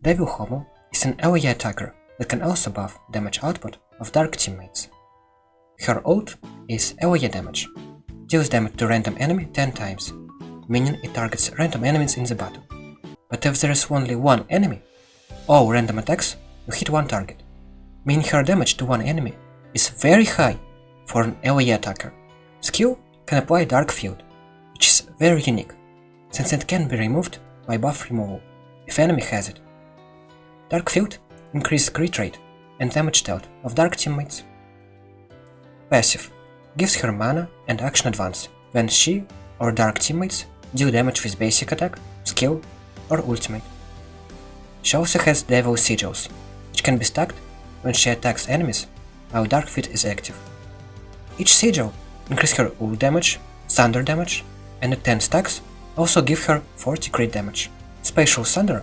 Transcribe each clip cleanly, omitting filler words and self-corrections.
Devil Homo is an AoE attacker that can also buff damage output of dark teammates. Her ult is AoE damage, deals damage to random enemy 10 times, meaning it targets random enemies in the battle. But if there is only one enemy, all random attacks will hit one target, meaning her damage to one enemy is very high for an AoE attacker. Skill can apply Dark Field, which is very unique, since it can be removed by buff removal, if enemy has it. Dark Field increases crit rate and damage dealt of dark teammates. Passive gives her mana and action advance when she or dark teammates deal damage with basic attack, skill, or ultimate. She also has Devil Sigils, which can be stacked when she attacks enemies while Dark Field is active. Each sigil increases her ult damage, thunder damage, and at 10 stacks also give her 40 crit damage. Spatial Thunder,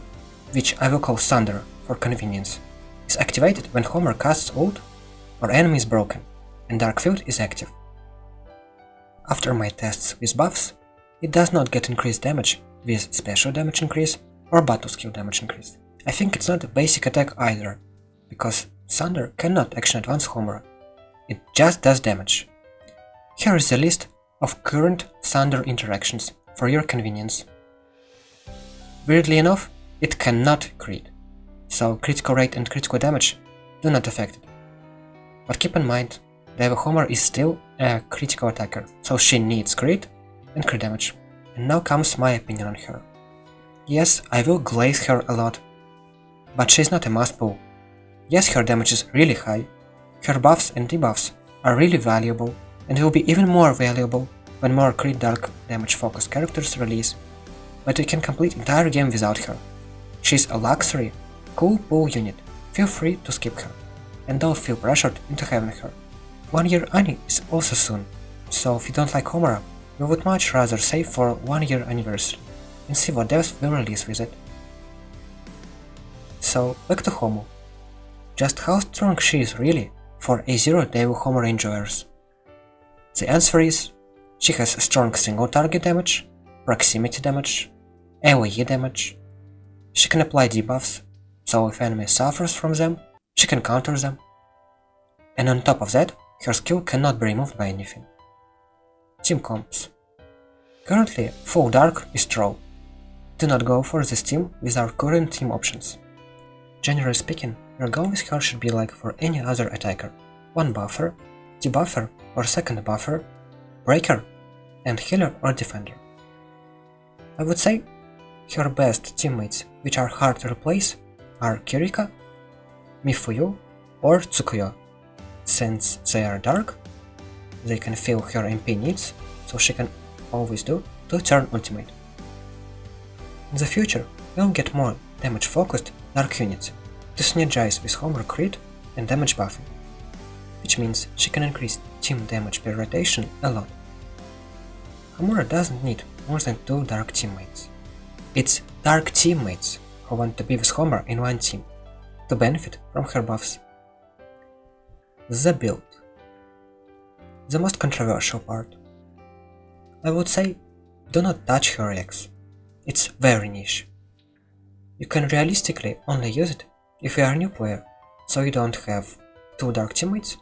which I will call Thunder for convenience, is activated when Homer casts ult or enemy is broken and Dark Field is active. After my tests with buffs, it does not get increased damage with special damage increase or battle skill damage increase. I think it's not a basic attack either, because Thunder cannot action advance Homer, it just does damage. Here is a list of current Thunder interactions for your convenience. Weirdly enough, it cannot crit, so critical rate and critical damage do not affect it. But keep in mind, Devil Homer is still a critical attacker, so she needs crit and crit damage. And now comes my opinion on her. Yes, I will glaze her a lot, but she is not a must pull. Yes, her damage is really high, her buffs and debuffs are really valuable, and will be even more valuable when more crit dark damage focused characters release, but you can complete entire game without her. She's a luxury, cool pull unit, feel free to skip her, and don't feel pressured into having her. 1 year Annie is also soon, so if you don't like Homura, we would much rather save for 1 year anniversary and see what devs will release with it. So back to Homo. Just how strong she is really for A0 Devil Homura enjoyers? The answer is, she has strong single target damage, proximity damage, AoE damage. She can apply debuffs, so if enemy suffers from them, she can counter them. And on top of that, her skill cannot be removed by anything. Team comps. Currently, full dark is troll. Do not go for this team with our current team options. Generally speaking, your goal with her should be like for any other attacker: one buffer, debuffer or second buffer, breaker, and healer or defender. I would say her best teammates which are hard to replace are Kirika, Mifuyu, or Tsukuyo. Since they are dark, they can fill her MP needs, so she can always do 2-turn ultimate. In the future, we'll get more damage focused dark units to synergize with Homer crit and damage buffing, which means she can increase team damage per rotation a lot. Homura doesn't need more than 2 dark teammates. It's dark teammates who want to be with Homer in one team to benefit from her buffs. The build. The most controversial part. I would say, do not touch her X. It's very niche. You can realistically only use it if you are a new player, so you don't have 2 dark teammates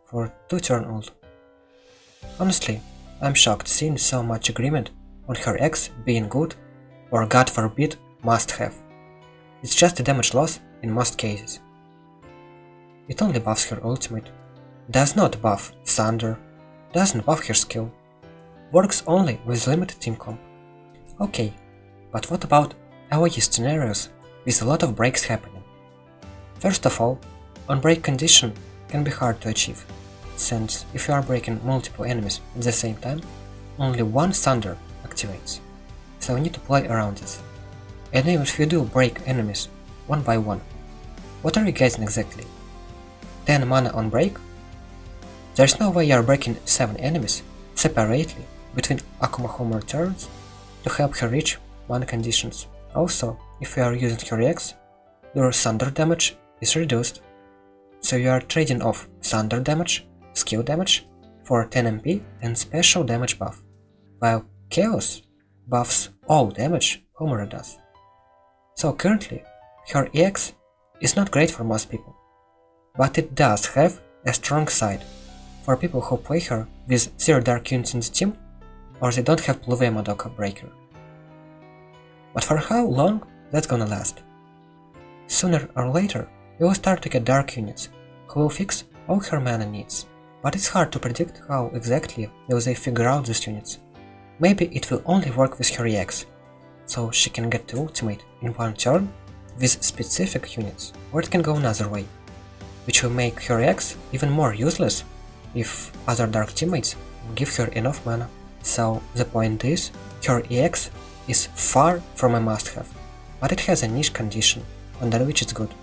for 2-turn ult. Honestly, I'm shocked seeing so much agreement on her X being good or god forbid must have. It's just a damage loss in most cases. It only buffs her ultimate, does not buff Thunder, doesn't buff her skill, works only with limited team comp. Okay, but what about AoE scenarios with a lot of breaks happening? First of all, on break condition can be hard to achieve, since if you are breaking multiple enemies at the same time, only one Thunder activates, so you need to play around this. And even if you do break enemies one by one, what are you getting exactly? 10 mana on break? There's no way you are breaking 7 enemies separately between Akuma Homer turns to help her reach mana conditions. Also, if you are using her X, your Thunder damage is reduced, so you are trading off Thunder damage, skill damage for 10 MP and special damage buff, while Chaos buffs all damage Homura does. So currently, Her EX is not great for most people, but it does have a strong side for people who play her with 0 dark units in the team or they don't have Pluve Madoka Breaker. But for how long that's gonna last? Sooner or later, we will start to get dark units who will fix all her mana needs, but it's hard to predict how exactly will they figure out these units. Maybe it will only work with her EX, so she can get the ultimate in one turn with specific units, or it can go another way, which will make her EX even more useless if other dark teammates give her enough mana. So the point is, her EX is far from a must-have, but it has a niche condition under which it's good,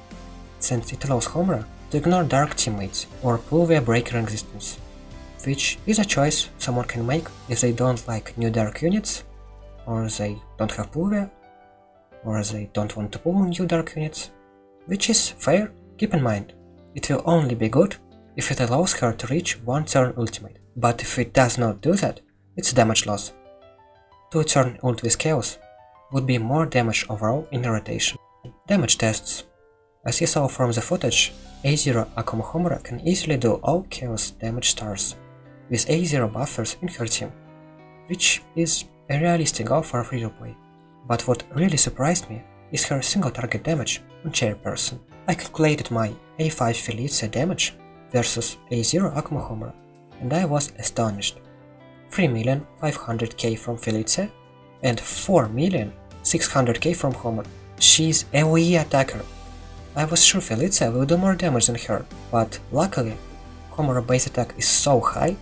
since it allows Homura to ignore dark teammates or Pluve Breaker existence, which is a choice someone can make if they don't like new dark units, or they don't have Pluve, or they don't want to pull new dark units, which is fair. Keep in mind, it will only be good if it allows her to reach 1 turn ultimate, but if it does not do that, it's damage loss. 2 turn ult with Chaos would be more damage overall in rotation. Damage tests. As you saw from the footage, A0 Akuma Homura can easily do all Chaos damage stars with A0 buffers in her team, which is a realistic goal for free-to-play. But what really surprised me is her single target damage on Chairperson. I calculated my A5 Felicia damage versus A0 Akuma Homura, and I was astonished. 3,500,000 from Felicia and 4,600,000 from Homura. She's a AoE attacker. I was sure Felicia will do more damage than her, but luckily, Homura base attack is so high,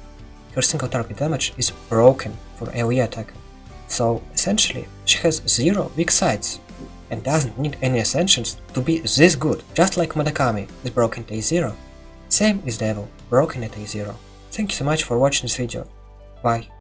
her single target damage is broken for AoE attack. So essentially, she has 0 weak sides and doesn't need any ascensions to be this good, just like Madakami is broken at A0. Same is Devil, broken at A0. Thank you so much for watching this video. Bye.